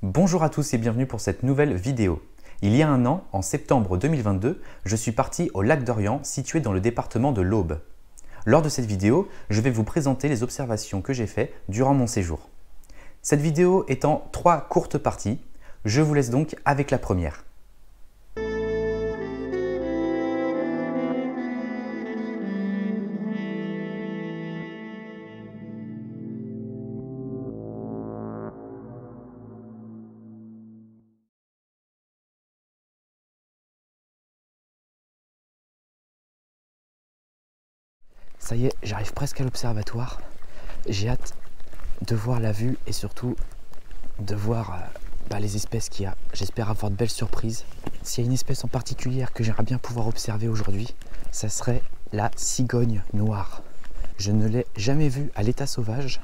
Bonjour à tous et bienvenue pour cette nouvelle vidéo. Il y a un an, en septembre 2022, je suis parti au lac d'Orient situé dans le département de l'Aube. Lors de cette vidéo, je vais vous présenter les observations que j'ai faites durant mon séjour. Cette vidéo est en 3 courtes parties, je vous laisse donc avec la première. Ça y est, j'arrive presque à l'observatoire. J'ai hâte de voir la vue et surtout de voir les espèces qu'il y a. J'espère avoir de belles surprises. S'il y a une espèce en particulier que j'aimerais bien pouvoir observer aujourd'hui, ça serait la cigogne noire. Je ne l'ai jamais vue à l'état sauvage,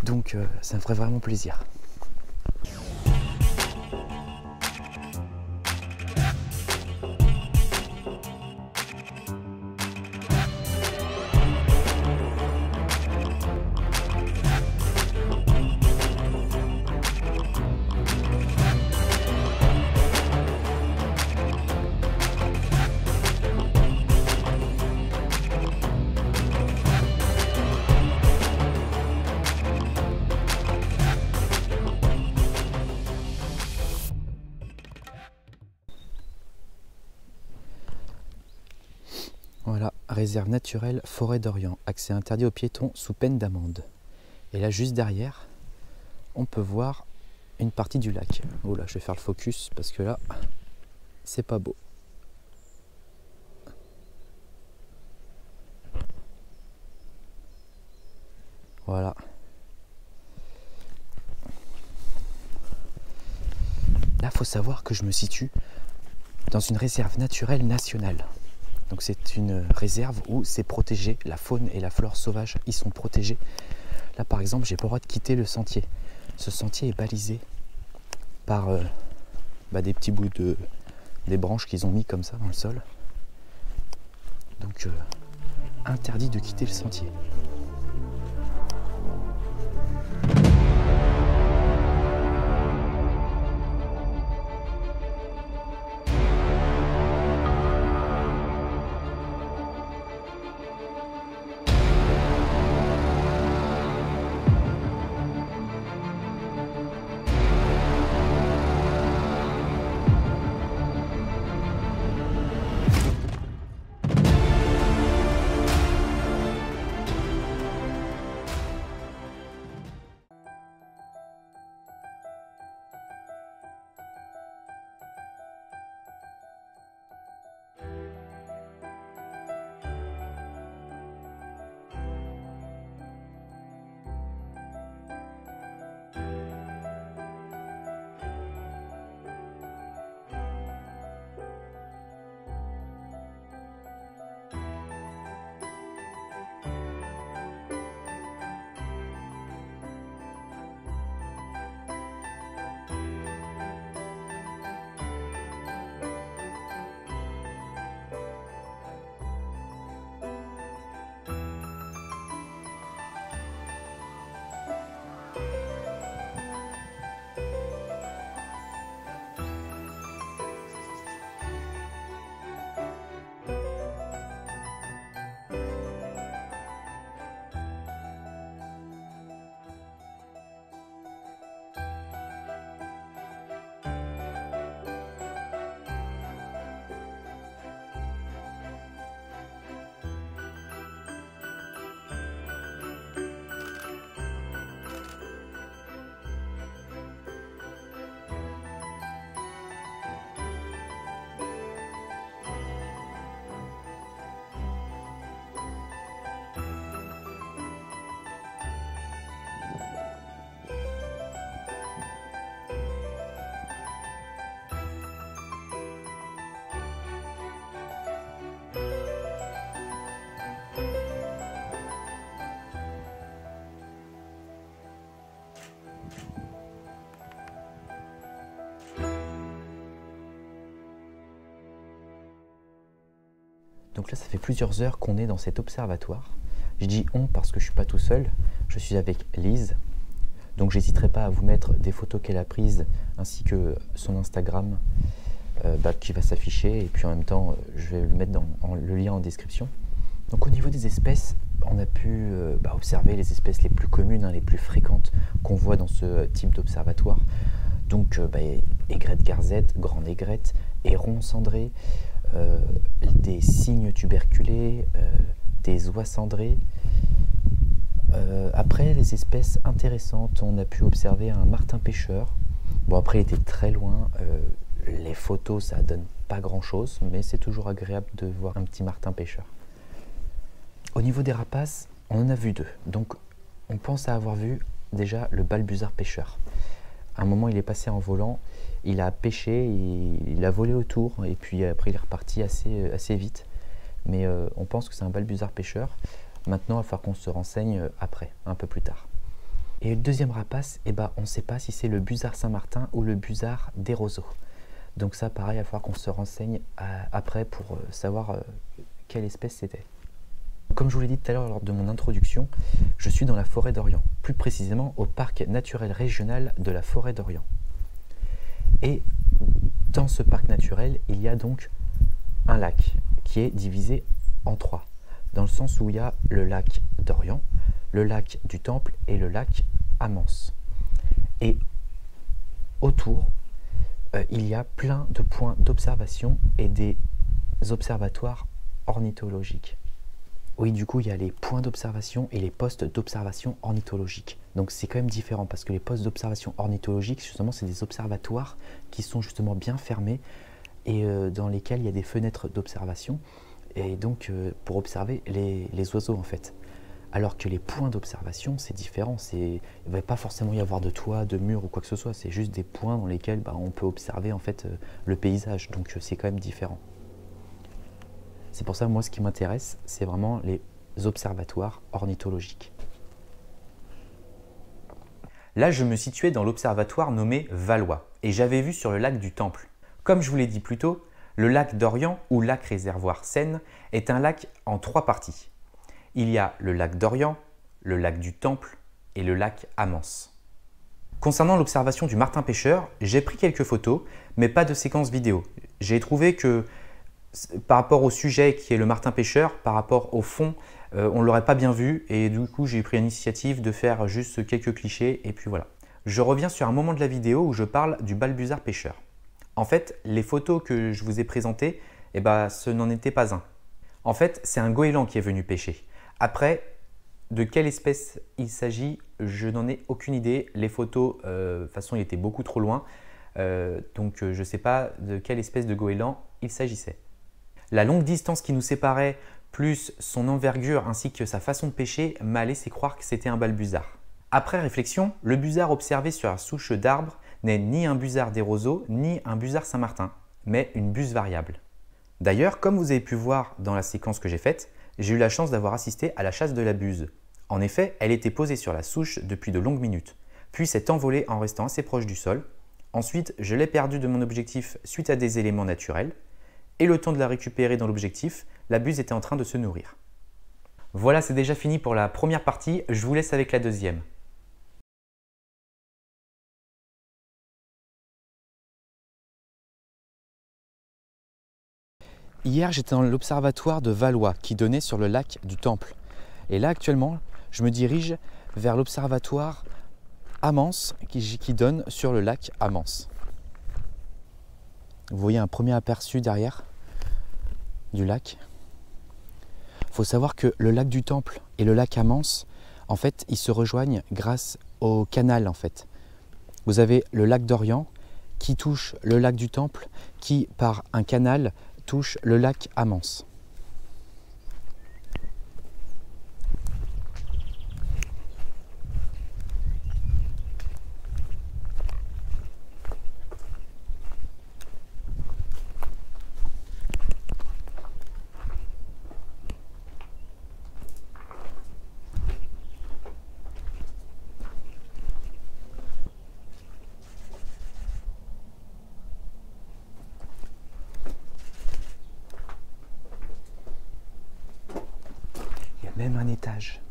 donc ça me ferait vraiment plaisir. Voilà, réserve naturelle Forêt d'Orient, accès interdit aux piétons sous peine d'amende. Et là, juste derrière, on peut voir une partie du lac. Oh là, je vais faire le focus parce que là, c'est pas beau. Voilà. Là, il faut savoir que je me situe dans une réserve naturelle nationale. Donc c'est une réserve où c'est protégé, la faune et la flore sauvage y sont protégés. Là par exemple, j'ai pas le droit de quitter le sentier. Ce sentier est balisé par des petits bouts des branches qu'ils ont mis comme ça dans le sol. Donc interdit de quitter le sentier. Donc là, ça fait plusieurs heures qu'on est dans cet observatoire. Je dis on parce que je ne suis pas tout seul. Je suis avec Lise, Donc j'hésiterai pas à vous mettre des photos qu'elle a prises ainsi que son Instagram qui va s'afficher, et puis en même temps je vais le mettre dans le lien en description. Donc au niveau des espèces, on a pu observer les espèces les plus communes, les plus fréquentes qu'on voit dans ce type d'observatoire. Donc aigrette garzette, grande aigrette, héron cendré, des cygnes tuberculés, des oies cendrées. Après, les espèces intéressantes, on a pu observer un martin pêcheur. Bon, après il était très loin, les photos ça donne pas grand chose, mais c'est toujours agréable de voir un petit martin pêcheur. Au niveau des rapaces, on en a vu 2. Donc on pense à avoir vu déjà le balbuzard pêcheur. À un moment il est passé en volant, il a pêché, il a volé autour, et puis après il est reparti assez vite. Mais on pense que c'est un balbuzard pêcheur. Maintenant il va falloir qu'on se renseigne après, un peu plus tard. Et le deuxième rapace, on ne sait pas si c'est le busard Saint-Martin ou le busard des roseaux. Donc ça pareil, il va falloir qu'on se renseigne après pour savoir quelle espèce c'était. Comme je vous l'ai dit tout à l'heure lors de mon introduction, je suis dans la forêt d'Orient, plus précisément au parc naturel régional de la forêt d'Orient. Et dans ce parc naturel, il y a donc un lac qui est divisé en 3, dans le sens où il y a le lac d'Orient, le lac du Temple et le lac Amance. Et autour, il y a plein de points d'observation et des observatoires ornithologiques. Oui, du coup, il y a les points d'observation et les postes d'observation ornithologiques. Donc c'est quand même différent parce que les postes d'observation ornithologiques, justement, c'est des observatoires qui sont justement bien fermés et dans lesquels il y a des fenêtres d'observation, et donc pour observer les oiseaux en fait. Alors que les points d'observation, c'est différent. Il ne va pas forcément y avoir de toit, de mur ou quoi que ce soit. C'est juste des points dans lesquels on peut observer en fait le paysage. Donc c'est quand même différent. C'est pour ça, moi, ce qui m'intéresse, c'est vraiment les observatoires ornithologiques. Là, je me situais dans l'observatoire nommé Valois et j'avais vu sur le lac du Temple. Comme je vous l'ai dit plus tôt, le lac d'Orient ou lac réservoir Seine est un lac en 3 parties. Il y a le lac d'Orient, le lac du Temple et le lac Amance. Concernant l'observation du martin pêcheur, j'ai pris quelques photos, mais pas de séquence vidéo. J'ai trouvé que par rapport au sujet qui est le martin pêcheur, par rapport au fond, on ne l'aurait pas bien vu, et du coup j'ai pris l'initiative de faire juste quelques clichés et puis voilà. Je reviens sur un moment de la vidéo où je parle du balbuzard pêcheur. En fait, les photos que je vous ai présentées, ce n'en était pas un. En fait, c'est un goéland qui est venu pêcher. Après, de quelle espèce il s'agit, je n'en ai aucune idée. Les photos, de toute façon, il était beaucoup trop loin, donc je ne sais pas de quelle espèce de goéland il s'agissait. La longue distance qui nous séparait, plus son envergure ainsi que sa façon de pêcher, m'a laissé croire que c'était un balbuzard. Après réflexion, le busard observé sur la souche d'arbre n'est ni un busard des roseaux, ni un busard Saint-Martin, mais une buse variable. D'ailleurs, comme vous avez pu voir dans la séquence que j'ai faite, j'ai eu la chance d'avoir assisté à la chasse de la buse. En effet, elle était posée sur la souche depuis de longues minutes, puis s'est envolée en restant assez proche du sol. Ensuite, je l'ai perdue de mon objectif suite à des éléments naturels. Et le temps de la récupérer dans l'objectif, la buse était en train de se nourrir. Voilà, c'est déjà fini pour la première partie, je vous laisse avec la deuxième. Hier, j'étais dans l'observatoire de Valois qui donnait sur le lac du Temple. Et là, actuellement, je me dirige vers l'observatoire Amance qui donne sur le lac Amance. Vous voyez un premier aperçu derrière du lac. Il faut savoir que le lac du Temple et le lac Amance, en fait, ils se rejoignent grâce au canal en fait. Vous avez le lac d'Orient qui touche le lac du Temple, qui par un canal touche le lac Amance. Même un étage.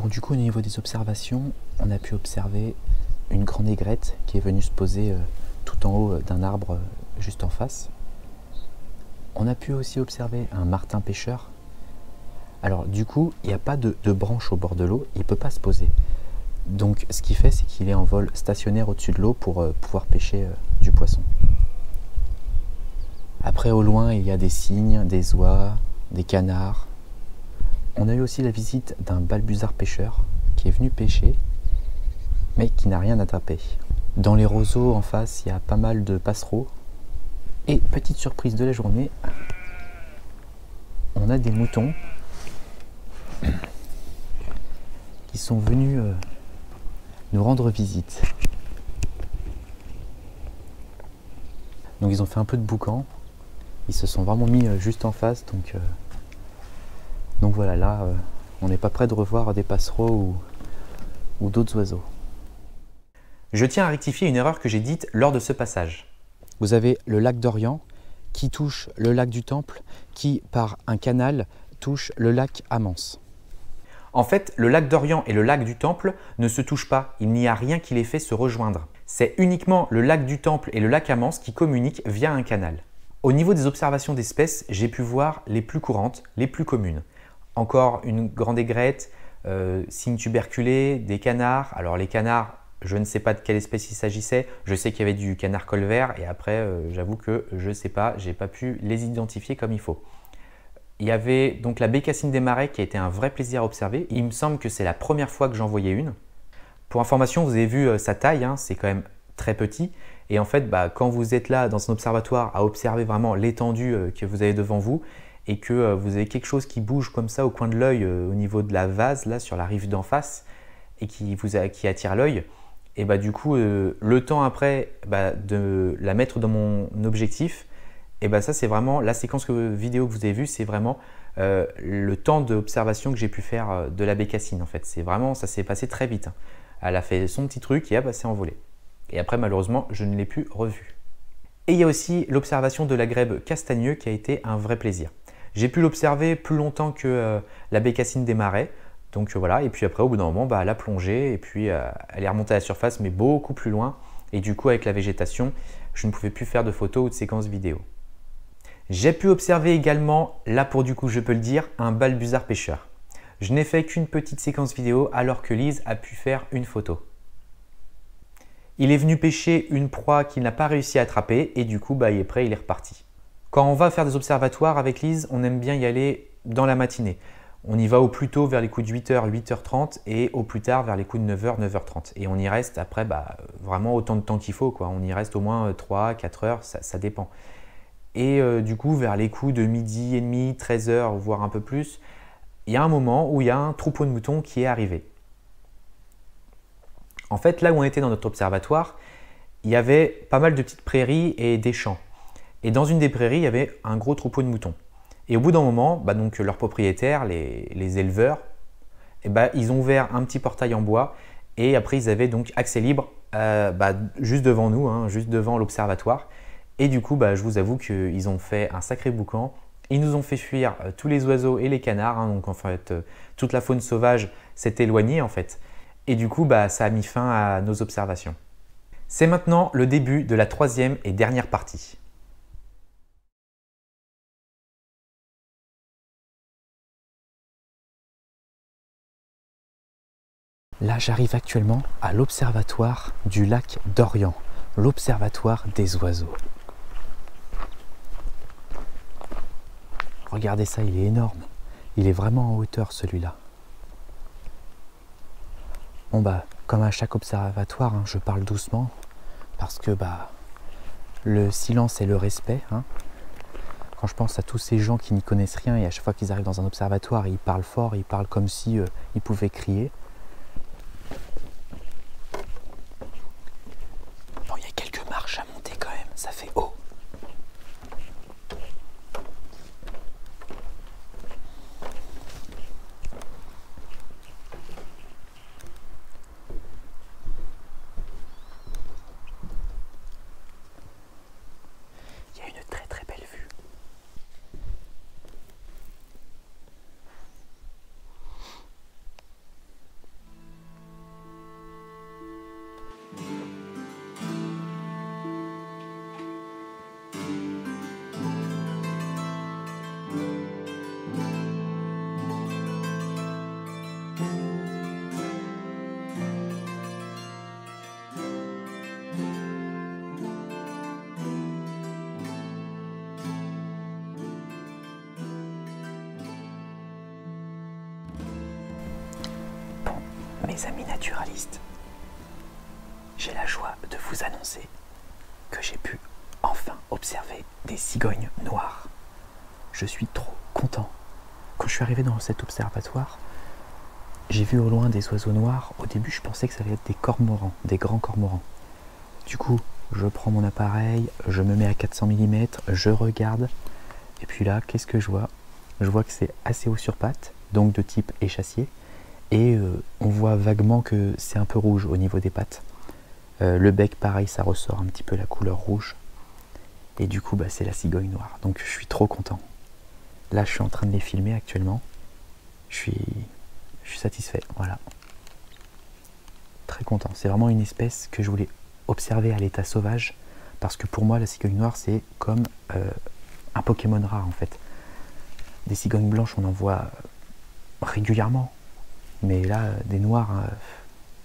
Bon, du coup, au niveau des observations, on a pu observer une grande aigrette qui est venue se poser tout en haut d'un arbre juste en face. On a pu aussi observer un martin pêcheur. Alors du coup, il n'y a pas de branche au bord de l'eau, il ne peut pas se poser. Donc ce qu'il fait, c'est qu'il est en vol stationnaire au-dessus de l'eau pour pouvoir pêcher du poisson. Après, au loin, il y a des cygnes, des oies, des canards. On a eu aussi la visite d'un balbuzard pêcheur qui est venu pêcher, mais qui n'a rien attrapé. Dans les roseaux en face, il y a pas mal de passereaux. Et petite surprise de la journée, on a des moutons qui sont venus nous rendre visite. Donc ils ont fait un peu de boucan, ils se sont vraiment mis juste en face, donc voilà, là on n'est pas près de revoir des passereaux ou d'autres oiseaux. Je tiens à rectifier une erreur que j'ai dite lors de ce passage. Vous avez le lac d'Orient qui touche le lac du Temple, qui par un canal touche le lac Amance. En fait, le lac d'Orient et le lac du Temple ne se touchent pas, il n'y a rien qui les fait se rejoindre. C'est uniquement le lac du Temple et le lac Amance qui communiquent via un canal. Au niveau des observations d'espèces, j'ai pu voir les plus courantes, les plus communes. Encore une grande aigrette, cygnes tuberculés, des canards. Alors les canards, je ne sais pas de quelle espèce il s'agissait. Je sais qu'il y avait du canard colvert et après, j'avoue que je ne sais pas, j'ai pas pu les identifier comme il faut. Il y avait donc la bécassine des marais qui a été un vrai plaisir à observer. Il me semble que c'est la première fois que j'en voyais une. Pour information, vous avez vu sa taille, hein, c'est quand même très petit. Et en fait, quand vous êtes là dans un observatoire à observer vraiment l'étendue que vous avez devant vous et que vous avez quelque chose qui bouge comme ça au coin de l'œil au niveau de la vase, là sur la rive d'en face et qui attire l'œil, et du coup, le temps après de la mettre dans mon objectif, et ça c'est vraiment la séquence vidéo que vous avez vue, c'est vraiment le temps d'observation que j'ai pu faire de la bécassine en fait. C'est vraiment, ça s'est passé très vite. Hein. Elle a fait son petit truc et elle s'est envolée. Et après malheureusement, je ne l'ai plus revue. Et il y a aussi l'observation de la grèbe castagneux qui a été un vrai plaisir. J'ai pu l'observer plus longtemps que la bécassine des marais. Donc voilà, et puis après au bout d'un moment, elle a plongé et puis elle est remontée à la surface mais beaucoup plus loin. Et du coup avec la végétation, je ne pouvais plus faire de photos ou de séquences vidéo. J'ai pu observer également, là pour du coup je peux le dire, un balbuzard pêcheur. Je n'ai fait qu'une petite séquence vidéo alors que Lise a pu faire une photo. Il est venu pêcher une proie qu'il n'a pas réussi à attraper et du coup il est prêt, il est reparti. Quand on va faire des observatoires avec Lise, on aime bien y aller dans la matinée. On y va au plus tôt vers les coups de 8h, 8h30 et au plus tard vers les coups de 9h, 9h30. Et on y reste après vraiment autant de temps qu'il faut, quoi. On y reste au moins 3, 4 heures, ça dépend. Et du coup, vers les coups de midi et demi, 13h, voire un peu plus, il y a un moment où il y a un troupeau de moutons qui est arrivé. En fait, là où on était dans notre observatoire, il y avait pas mal de petites prairies et des champs. Et dans une des prairies, il y avait un gros troupeau de moutons. Et au bout d'un moment, donc leurs propriétaires, les éleveurs, ils ont ouvert un petit portail en bois et après ils avaient donc accès libre juste devant nous, hein, juste devant l'observatoire. Et du coup, je vous avoue qu'ils ont fait un sacré boucan. Ils nous ont fait fuir tous les oiseaux et les canards, hein, donc en fait toute la faune sauvage s'est éloignée en fait. Et du coup, ça a mis fin à nos observations. C'est maintenant le début de la troisième et dernière partie. Là, j'arrive actuellement à l'observatoire du lac d'Orient, l'observatoire des oiseaux. Regardez ça, il est énorme. Il est vraiment en hauteur celui-là. Bon comme à chaque observatoire, hein, je parle doucement parce que le silence et le respect. Hein. Quand je pense à tous ces gens qui n'y connaissent rien et à chaque fois qu'ils arrivent dans un observatoire, ils parlent fort, ils parlent comme si ils pouvaient crier. Bon, il y a quelques marches à monter quand même, ça fait haut. Il y a une très très belle vue. Mes amis naturalistes, j'ai la joie de vous annoncer que j'ai pu enfin observer des cigognes noires. Je suis trop content. Quand je suis arrivé dans cet observatoire, j'ai vu au loin des oiseaux noirs. Au début, je pensais que ça allait être des cormorans, des grands cormorans. Du coup, je prends mon appareil, je me mets à 400 mm, je regarde. Et puis là, qu'est-ce que je vois? Je vois que c'est assez haut sur pattes, donc de type échassier. Et on voit vaguement que c'est un peu rouge au niveau des pattes. Le bec, pareil, ça ressort un petit peu la couleur rouge. Et du coup, c'est la cigogne noire. Donc je suis trop content. Là, je suis en train de les filmer actuellement. Je suis satisfait, voilà. Très content. C'est vraiment une espèce que je voulais observer à l'état sauvage. Parce que pour moi, la cigogne noire, c'est comme un Pokémon rare, en fait. Des cigognes blanches, on en voit régulièrement. Mais là, des noirs,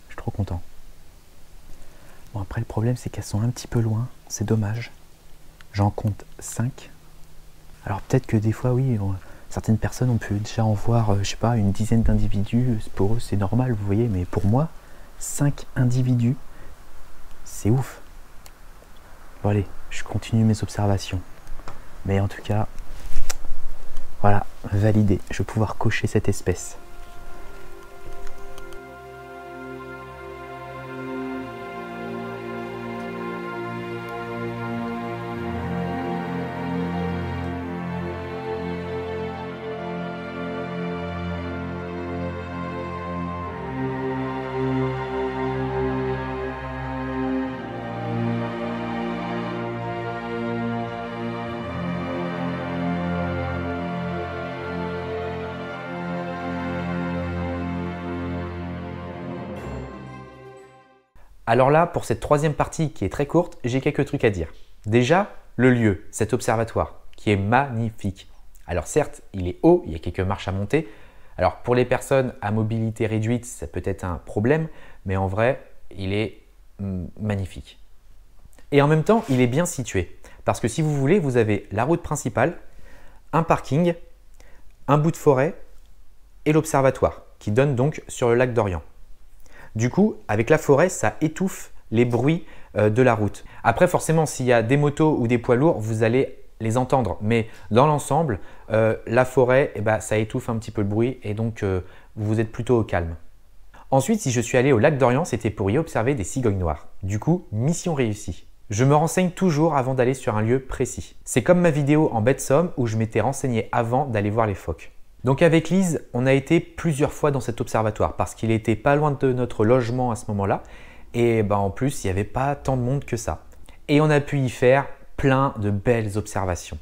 je suis trop content. Bon, après, le problème, c'est qu'elles sont un petit peu loin. C'est dommage. J'en compte 5. Alors, peut-être que des fois, oui, certaines personnes, on peut déjà en voir, je sais pas, une dizaine d'individus. Pour eux, c'est normal, vous voyez. Mais pour moi, 5 individus, c'est ouf. Bon, allez, je continue mes observations. Mais en tout cas, voilà, validé. Je vais pouvoir cocher cette espèce. Alors là, pour cette troisième partie qui est très courte, j'ai quelques trucs à dire. Déjà, le lieu, cet observatoire, qui est magnifique. Alors certes, il est haut, il y a quelques marches à monter. Alors pour les personnes à mobilité réduite, ça peut être un problème, mais en vrai, il est magnifique. Et en même temps, il est bien situé. Parce que si vous voulez, vous avez la route principale, un parking, un bout de forêt et l'observatoire, qui donne donc sur le lac d'Orient. Du coup, avec la forêt, ça étouffe les bruits de la route. Après, forcément, s'il y a des motos ou des poids lourds, vous allez les entendre. Mais dans l'ensemble, la forêt, ça étouffe un petit peu le bruit et donc vous êtes plutôt au calme. Ensuite, si je suis allé au lac d'Orient, c'était pour y observer des cigognes noires. Du coup, mission réussie. Je me renseigne toujours avant d'aller sur un lieu précis. C'est comme ma vidéo en baie de Somme où je m'étais renseigné avant d'aller voir les phoques. Donc avec Lise, on a été plusieurs fois dans cet observatoire parce qu'il était pas loin de notre logement à ce moment-là. Et en plus, il n'y avait pas tant de monde que ça. Et on a pu y faire plein de belles observations.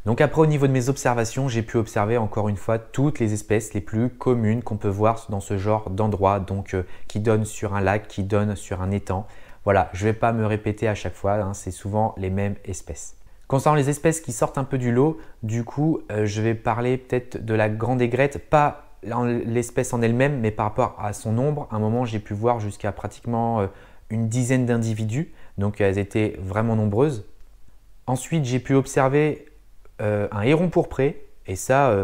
Donc après, au niveau de mes observations, j'ai pu observer encore une fois toutes les espèces les plus communes qu'on peut voir dans ce genre d'endroit, donc qui donnent sur un lac, qui donnent sur un étang. Voilà, je ne vais pas me répéter à chaque fois, c'est souvent les mêmes espèces. Concernant les espèces qui sortent un peu du lot, du coup, je vais parler peut-être de la grande aigrette, pas l'espèce en elle-même, mais par rapport à son nombre. À un moment, j'ai pu voir jusqu'à pratiquement une dizaine d'individus, donc elles étaient vraiment nombreuses. Ensuite, j'ai pu observer un héron pourpré, et ça,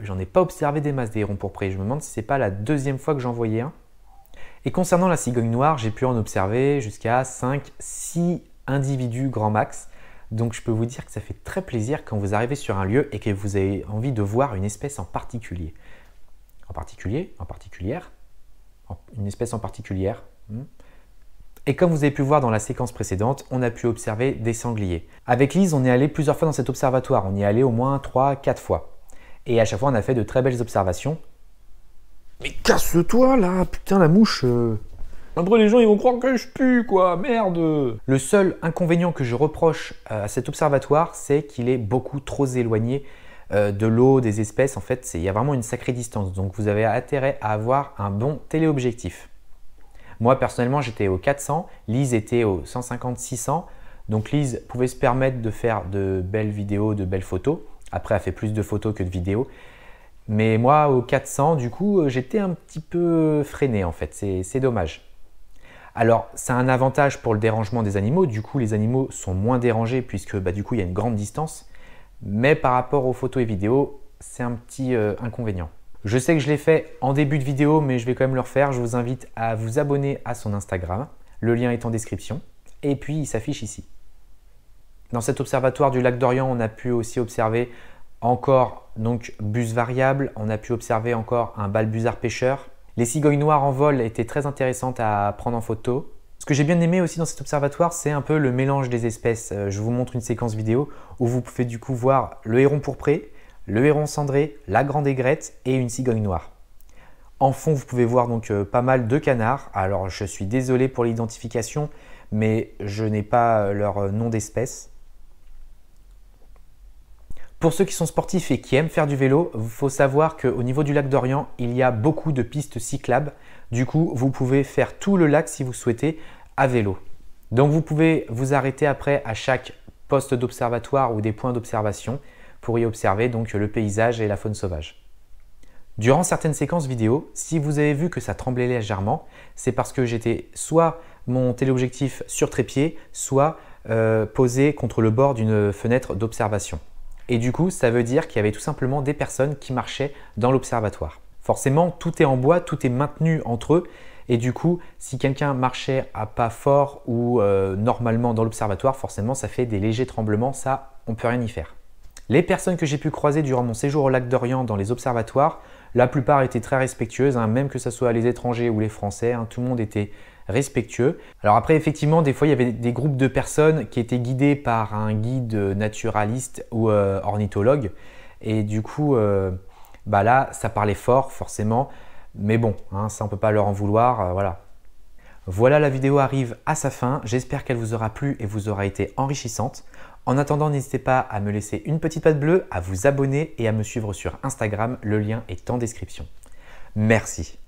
j'en ai pas observé des masses des hérons pourprés. Je me demande si c'est pas la deuxième fois que j'en voyais un. Et concernant la cigogne noire, j'ai pu en observer jusqu'à 5-6 individus grand max. Donc je peux vous dire que ça fait très plaisir quand vous arrivez sur un lieu et que vous avez envie de voir une espèce en particulier. Une espèce en particulière. Et comme vous avez pu voir dans la séquence précédente, on a pu observer des sangliers. Avec Lise, on est allé plusieurs fois dans cet observatoire. On y est allé au moins 3-4 fois. Et à chaque fois, on a fait de très belles observations. Mais casse-toi là, putain la mouche. Après les gens ils vont croire que je pue quoi, merde. Le seul inconvénient que je reproche à cet observatoire, c'est qu'il est beaucoup trop éloigné de l'eau, des espèces. En fait, il y a vraiment une sacrée distance. Donc vous avez intérêt à avoir un bon téléobjectif. Moi personnellement j'étais au 400, Lise était au 150-600. Donc Lise pouvait se permettre de faire de belles vidéos, de belles photos. Après elle fait plus de photos que de vidéos. Mais moi au 400 du coup j'étais un petit peu freiné en fait, c'est dommage. Alors, c'est un avantage pour le dérangement des animaux. Du coup, les animaux sont moins dérangés puisque du coup, il y a une grande distance. Mais par rapport aux photos et vidéos, c'est un petit inconvénient. Je sais que je l'ai fait en début de vidéo, mais je vais quand même le refaire. Je vous invite à vous abonner à son Instagram. Le lien est en description. Et puis, il s'affiche ici. Dans cet observatoire du lac d'Orient, on a pu aussi observer encore donc bus variable. On a pu observer encore un balbuzard pêcheur. Les cigognes noires en vol étaient très intéressantes à prendre en photo. Ce que j'ai bien aimé aussi dans cet observatoire, c'est un peu le mélange des espèces. Je vous montre une séquence vidéo où vous pouvez du coup voir le héron pourpré, le héron cendré, la grande aigrette et une cigogne noire. En fond, vous pouvez voir donc pas mal de canards. Alors, je suis désolé pour l'identification, mais je n'ai pas leur nom d'espèce. Pour ceux qui sont sportifs et qui aiment faire du vélo, il faut savoir qu'au niveau du lac d'Orient, il y a beaucoup de pistes cyclables. Du coup, vous pouvez faire tout le lac si vous souhaitez à vélo. Donc, vous pouvez vous arrêter après à chaque poste d'observatoire ou des points d'observation pour y observer donc le paysage et la faune sauvage. Durant certaines séquences vidéo, si vous avez vu que ça tremblait légèrement, c'est parce que j'étais soit mon téléobjectif sur trépied, soit posé contre le bord d'une fenêtre d'observation. Et du coup, ça veut dire qu'il y avait tout simplement des personnes qui marchaient dans l'observatoire. Forcément, tout est en bois, tout est maintenu entre eux. Et du coup, si quelqu'un marchait à pas fort ou normalement dans l'observatoire, forcément, ça fait des légers tremblements. Ça, on ne peut rien y faire. Les personnes que j'ai pu croiser durant mon séjour au lac d'Orient dans les observatoires, la plupart étaient très respectueuses, même que ce soit les étrangers ou les Français, tout le monde était respectueux. Alors après, effectivement, des fois, il y avait des groupes de personnes qui étaient guidés par un guide naturaliste ou ornithologue. Et du coup, là, ça parlait fort, forcément. Mais bon, ça, on ne peut pas leur en vouloir, voilà. Voilà, la vidéo arrive à sa fin. J'espère qu'elle vous aura plu et vous aura été enrichissante. En attendant, n'hésitez pas à me laisser une petite patte bleue, à vous abonner et à me suivre sur Instagram. Le lien est en description. Merci.